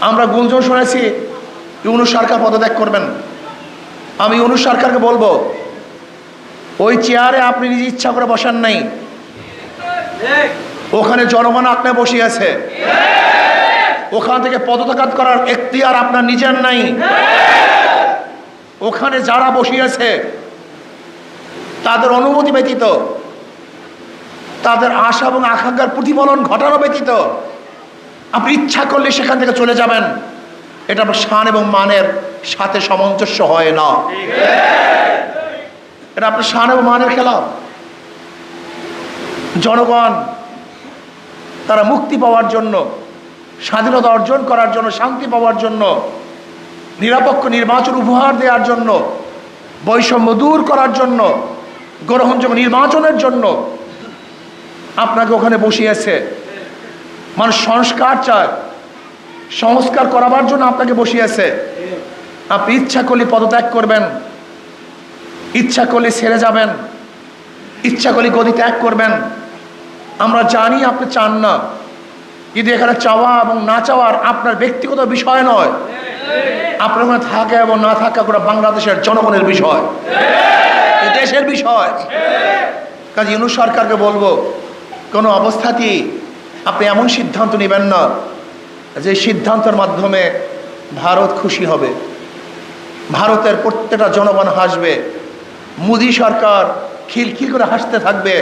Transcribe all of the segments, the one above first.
আমরা গুঞ্জন শুনেছি ইউনূস সরকার পদত্যাগ করবেন। আমি ইউনূস সরকারকে বলবো, ওই চেয়ারে আপনি নিজে ইচ্ছা করে বসান নাই, ওখানে জনগণ আপনার বসিয়েছে। ওখান থেকে পদত্যাগ করার এখতিয়ার আপনার নিজের নাই। ওখানে যারা বসিয়েছে তাদের অনুমতি ব্যতীত, তাদের আশা এবং আকাঙ্ক্ষার প্রতিফলন ঘটানো ব্যতীত আপনি ইচ্ছা করলে সেখান থেকে চলে যাবেন, এটা আপনার শান এবং মানের সাথে সামঞ্জস্য হয় না। এটা আপনার শান এবং মানের খেলাফ। জনগণ তারা মুক্তি পাওয়ার জন্য, স্বাধীনতা অর্জন করার জন্য, শান্তি পাওয়ার জন্য, নিরপেক্ষ নির্বাচন উপহার দেওয়ার জন্য, বৈষম্য দূর করার জন্য, গ্রহণযোগ্য নির্বাচনের জন্য আপনাকে ওখানে বসিয়েছে। মানুষ সংস্কার চায়, সংস্কার করাবার জন্য আপনাকে বসিয়েছে। আপনি ইচ্ছা করলে পদত্যাগ করবেন, ইচ্ছা করলে ছেড়ে যাবেন, ইচ্ছা করলে গদি ত্যাগ করবেন। আমরা জানি আপনি চান না, কিন্তু এখানে চাওয়া এবং না চাওয়ার আপনার ব্যক্তিগত বিষয় নয়, আপনার মনে থাকা এবং না থাকা করে বাংলাদেশের জনগণের বিষয়, দেশের বিষয়। কাজে ইউনূস সরকারকে বলবো, কোনো অবস্থাতেই আপনি এমন সিদ্ধান্ত নেবেন না যে সিদ্ধান্তের মাধ্যমে ভারত খুশি হবে, ভারতের প্রত্যেকটা জনগণ হাসবে, মোদী সরকার খিলখিল করে হাসতে থাকবে।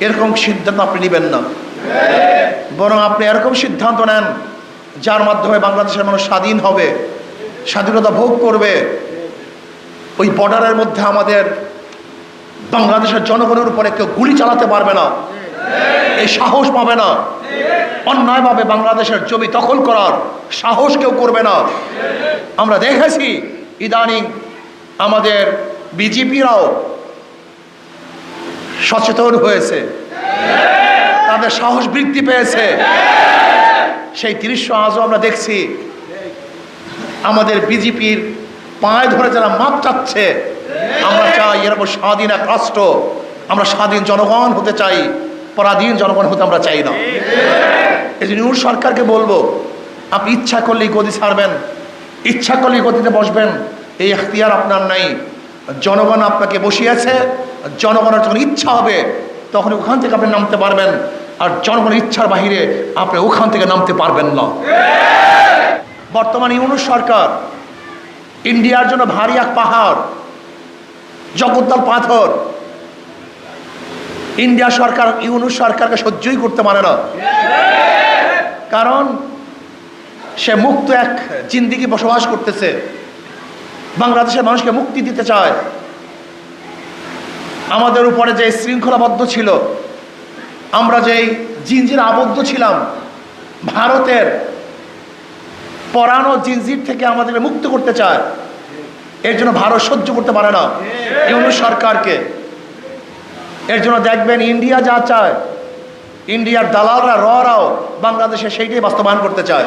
এরকম সিদ্ধান্ত আপনি নেবেন না, বরং আপনি এরকম সিদ্ধান্ত নেন যার মাধ্যমে বাংলাদেশের মানুষ স্বাধীন হবে, স্বাধীনতা ভোগ করবে। ওই বর্ডারের মধ্যে আমাদের বাংলাদেশের জনগণের উপরে কেউ গুলি চালাতে পারবে না, এই সাহস পাবে না। অন্যায়ভাবে বাংলাদেশের জমি দখল করার সাহস কেউ করবে না। আমরা দেখেছি ইদানিং আমাদের বিজেপিরাও সচেতন হয়েছে, তাদের সাহস বৃদ্ধি পেয়েছে। সেই দৃশ্য আজও আমরা দেখছি। আমাদের বিজেপির পায়ে ধরে যারা মাপ চাচ্ছে, আমরা চাই এরকম স্বাধীন এক রাষ্ট্র, আমরা স্বাধীন জনগণ হতে চাই, পরাধীন জনগণ হতে আমরা চাই না। এই জন্য ইউনূস সরকারকে বলবো, আপনি ইচ্ছা করলেই গদি ছাড়বেন, ইচ্ছা করলেই গদিতে বসবেন, এই এখতিয়ার আপনার নাই। জনগণ আপনাকে বসিয়েছে, জনগণের যখন ইচ্ছা হবে তখন ওখান থেকে আপনি নামতে পারবেন, আর জনগণের ইচ্ছার বাহিরে আপনি ওখান থেকে নামতে পারবেন না। বর্তমান ইউনূস সরকার ইন্ডিয়ার জন্য ভারী এক পাহাড়, জগদ্দল পাথর। ইন্ডিয়া সরকার ইউনূস সরকারকে সহ্যই করতে পারে না, কারণ সে মুক্ত এক জিন্দিগি বসবাস করতেছে, বাংলাদেশের মানুষকে মুক্তি দিতে চায়। আমাদের উপরে যে শৃঙ্খলাবদ্ধ ছিল, আমরা যেই জিনজির আবদ্ধ ছিলাম, ভারতের পরানো জিনজির থেকে আমাদেরকে মুক্ত করতে চায়। এর জন্য ভারত সহ্য করতে পারে না ইউনূস সরকারকে। এর জন্য দেখবেন ইন্ডিয়া যা চায়, ইন্ডিয়ার দালালরা রাও বাংলাদেশে সেইটাই বাস্তবায়ন করতে চায়।